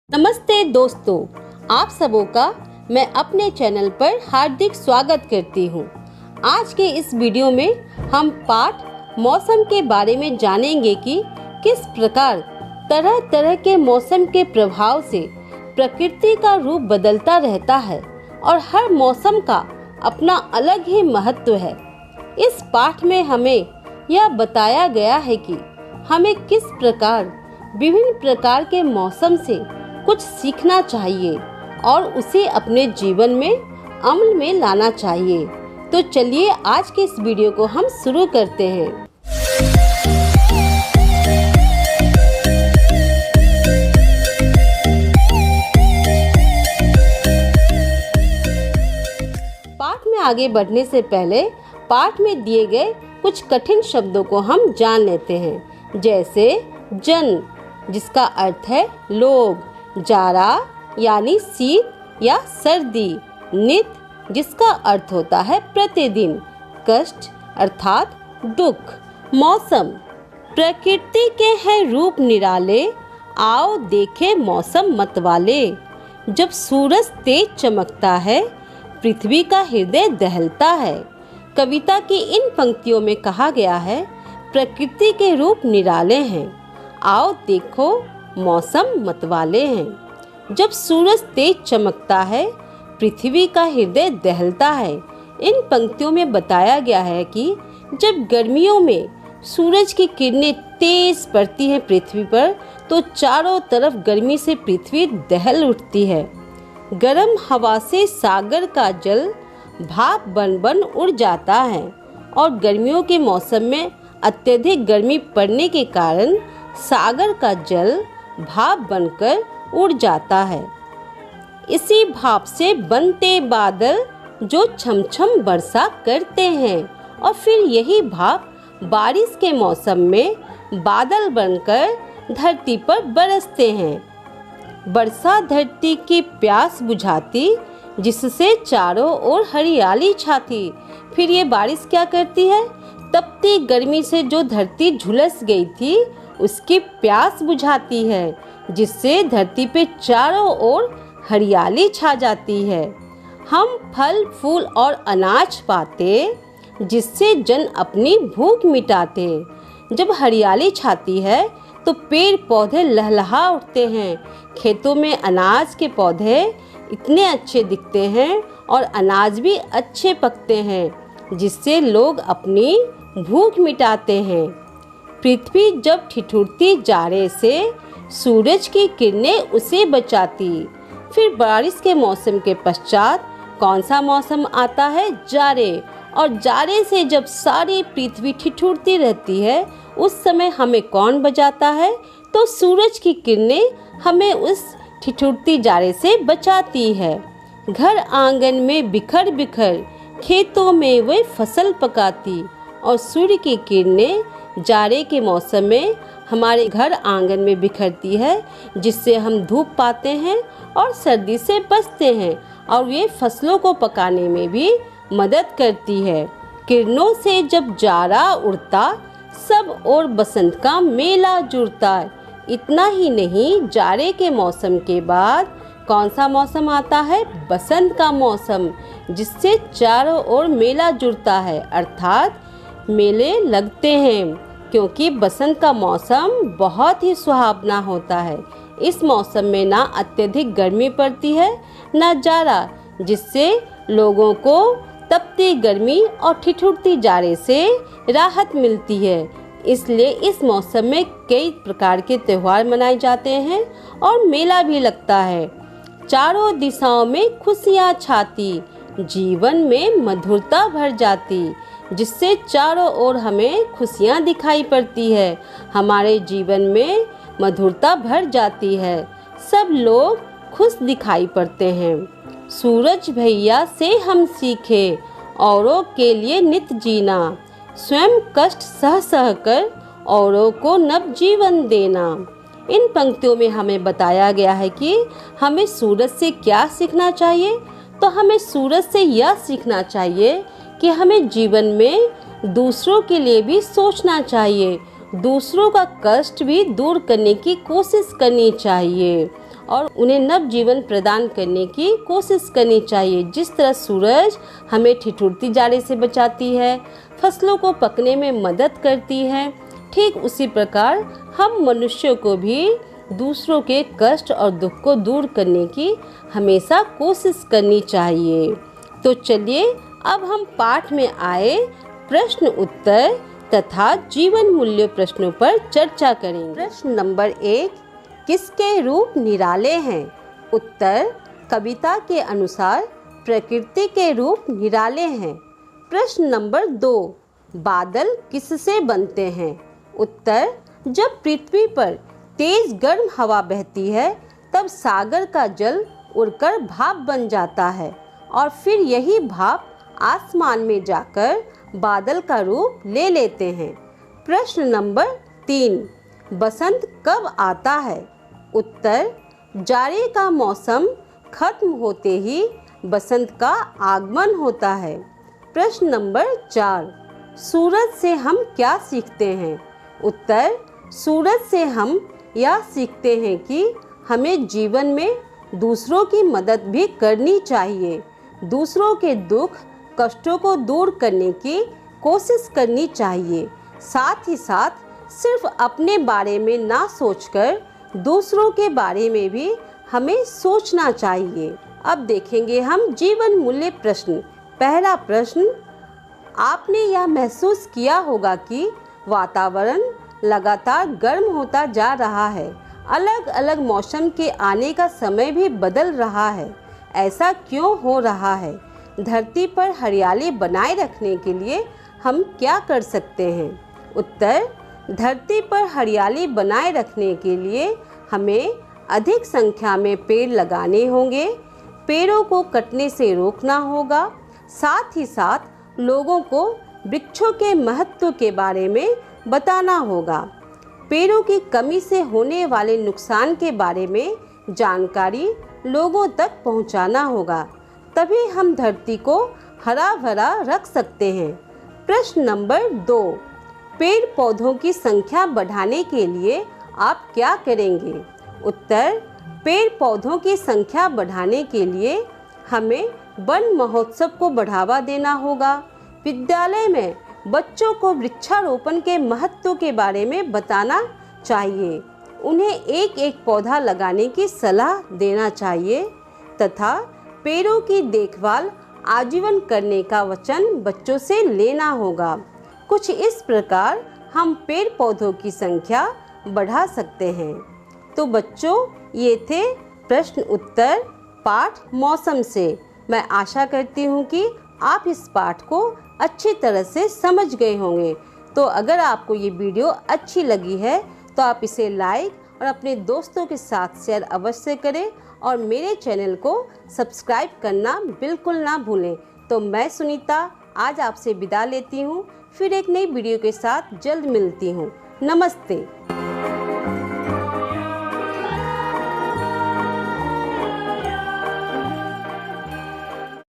नमस्ते दोस्तों, आप सबों का मैं अपने चैनल पर हार्दिक स्वागत करती हूँ। आज के इस वीडियो में हम पाठ मौसम के बारे में जानेंगे कि किस प्रकार तरह तरह के मौसम के प्रभाव से प्रकृति का रूप बदलता रहता है और हर मौसम का अपना अलग ही महत्व है। इस पाठ में हमें यह बताया गया है कि हमें किस प्रकार विभिन्न प्रकार के मौसम से कुछ सीखना चाहिए और उसे अपने जीवन में अमल में लाना चाहिए। तो चलिए आज के इस वीडियो को हम शुरू करते हैं। पाठ में आगे बढ़ने से पहले पाठ में दिए गए कुछ कठिन शब्दों को हम जान लेते हैं, जैसे जन जिसका अर्थ है लोग, जाड़ा यानी शीत या सर्दी, नित जिसका अर्थ होता है प्रतिदिन, कष्ट अर्थात दुख, मौसम प्रकृति के हैं रूप निराले, आओ देखे मौसम मतवाले। जब सूरज तेज चमकता है, पृथ्वी का हृदय दहलता है। कविता की इन पंक्तियों में कहा गया है, प्रकृति के रूप निराले हैं, आओ देखो मौसम मतवाले हैं। जब सूरज तेज चमकता है, पृथ्वी का हृदय दहलता है। इन पंक्तियों में बताया गया है कि जब गर्मियों में सूरज की किरणें तेज पड़ती हैं पृथ्वी पर, तो चारों तरफ गर्मी से पृथ्वी दहल उठती है। गर्म हवा से सागर का जल भाप बन बन उड़ जाता है और गर्मियों के मौसम में अत्यधिक गर्मी पड़ने के कारण सागर का जल भाप बनकर उड़ जाता है। इसी भाप से बनते बादल जो छमछम वर्षा करते हैं और फिर यही भाप बारिश के मौसम में बादल बनकर धरती पर बरसते हैं। वर्षा धरती की प्यास बुझाती, जिससे चारों ओर हरियाली छाती। फिर ये बारिश क्या करती है? तपती गर्मी से जो धरती झुलस गई थी, उसकी प्यास बुझाती है, जिससे धरती पे चारों ओर हरियाली छा जाती है। हम फल फूल और अनाज पाते, जिससे जन अपनी भूख मिटाते। जब हरियाली छाती है तो पेड़ पौधे लहलहा उठते हैं। खेतों में अनाज के पौधे इतने अच्छे दिखते हैं और अनाज भी अच्छे पकते हैं, जिससे लोग अपनी भूख मिटाते हैं। पृथ्वी जब ठिठुरती जाड़े से, सूरज की किरणें उसे बचाती। फिर बारिश के मौसम के पश्चात कौन सा मौसम आता है? जाड़े। और जाड़े से जब सारी पृथ्वी ठिठुरती रहती है, उस समय हमें कौन बचाता है? तो सूरज की किरणें हमें उस ठिठुरती जाड़े से बचाती है। घर आंगन में बिखर बिखर खेतों में वे फसल पकाती और सूर्य की किरणें जाड़े के मौसम में हमारे घर आंगन में बिखरती है, जिससे हम धूप पाते हैं और सर्दी से बचते हैं, और ये फसलों को पकाने में भी मदद करती है। किरणों से जब जाड़ा उड़ता, सब और बसंत का मेला जुड़ता। इतना ही नहीं, जाड़े के मौसम के बाद कौन सा मौसम आता है? बसंत का मौसम, जिससे चारों ओर मेला जुड़ता है, अर्थात मेले लगते हैं, क्योंकि बसंत का मौसम बहुत ही सुहावना होता है। इस मौसम में ना अत्यधिक गर्मी पड़ती है, ना जाड़ा, जिससे लोगों को तपती गर्मी और ठिठुरती जाड़े से राहत मिलती है। इसलिए इस मौसम में कई प्रकार के त्योहार मनाए जाते हैं और मेला भी लगता है। चारों दिशाओं में खुशियाँ छाती, जीवन में मधुरता भर जाती, जिससे चारों ओर हमें खुशियाँ दिखाई पड़ती है। हमारे जीवन में मधुरता भर जाती है, सब लोग खुश दिखाई पड़ते हैं। सूरज भैया से हम सीखे, औरों के लिए नित जीना, स्वयं कष्ट सह सह कर औरों को नव जीवन देना। इन पंक्तियों में हमें बताया गया है कि हमें सूरज से क्या सीखना चाहिए। तो हमें सूरज से यह सीखना चाहिए कि हमें जीवन में दूसरों के लिए भी सोचना चाहिए, दूसरों का कष्ट भी दूर करने की कोशिश करनी चाहिए और उन्हें नव जीवन प्रदान करने की कोशिश करनी चाहिए। जिस तरह सूरज हमें ठिठुरती जाड़े से बचाती है, फसलों को पकने में मदद करती है, ठीक उसी प्रकार हम मनुष्यों को भी दूसरों के कष्ट और दुख को दूर करने की हमेशा कोशिश करनी चाहिए। तो चलिए अब हम पाठ में आए प्रश्न उत्तर तथा जीवन मूल्य प्रश्नों पर चर्चा करेंगे। प्रश्न नंबर 1, किसके रूप निराले हैं? उत्तर, कविता के अनुसार प्रकृति के रूप निराले हैं। प्रश्न नंबर 2, बादल किससे बनते हैं? उत्तर, जब पृथ्वी पर तेज गर्म हवा बहती है तब सागर का जल उड़कर भाप बन जाता है और फिर यही भाप आसमान में जाकर बादल का रूप ले लेते हैं। प्रश्न नंबर 3, बसंत कब आता है? उत्तर, जाड़े का मौसम खत्म होते ही बसंत का आगमन होता है। प्रश्न नंबर 4, सूरज से हम क्या सीखते हैं? उत्तर, सूरज से हम यह सीखते हैं कि हमें जीवन में दूसरों की मदद भी करनी चाहिए, दूसरों के दुख कष्टों को दूर करने की कोशिश करनी चाहिए। साथ ही साथ सिर्फ अपने बारे में ना सोचकर दूसरों के बारे में भी हमें सोचना चाहिए। अब देखेंगे हम जीवन मूल्य प्रश्न। पहला प्रश्न, आपने यह महसूस किया होगा कि वातावरण लगातार गर्म होता जा रहा है, अलग अलग मौसम के आने का समय भी बदल रहा है। ऐसा क्यों हो रहा है? धरती पर हरियाली बनाए रखने के लिए हम क्या कर सकते हैं? उत्तर, धरती पर हरियाली बनाए रखने के लिए हमें अधिक संख्या में पेड़ लगाने होंगे, पेड़ों को कटने से रोकना होगा। साथ ही साथ लोगों को वृक्षों के महत्व के बारे में बताना होगा। पेड़ों की कमी से होने वाले नुकसान के बारे में जानकारी लोगों तक पहुंचाना होगा, तभी हम धरती को हरा भरा रख सकते हैं। प्रश्न नंबर 2, पेड़ पौधों की संख्या बढ़ाने के लिए आप क्या करेंगे? उत्तर, पेड़ पौधों की संख्या बढ़ाने के लिए हमें वन महोत्सव को बढ़ावा देना होगा। विद्यालय में बच्चों को वृक्षारोपण के महत्व के बारे में बताना चाहिए, उन्हें एक एक पौधा लगाने की सलाह देना चाहिए तथा पेड़ों की देखभाल आजीवन करने का वचन बच्चों से लेना होगा। कुछ इस प्रकार हम पेड़ पौधों की संख्या बढ़ा सकते हैं। तो बच्चों, ये थे प्रश्न उत्तर पाठ मौसम से। मैं आशा करती हूँ कि आप इस पाठ को अच्छी तरह से समझ गए होंगे। तो अगर आपको ये वीडियो अच्छी लगी है तो आप इसे लाइक और अपने दोस्तों के साथ शेयर अवश्य करें और मेरे चैनल को सब्सक्राइब करना बिल्कुल ना भूलें। तो मैं सुनीता आज आपसे विदा लेती हूँ, फिर एक नई वीडियो के साथ जल्द मिलती हूँ। नमस्ते।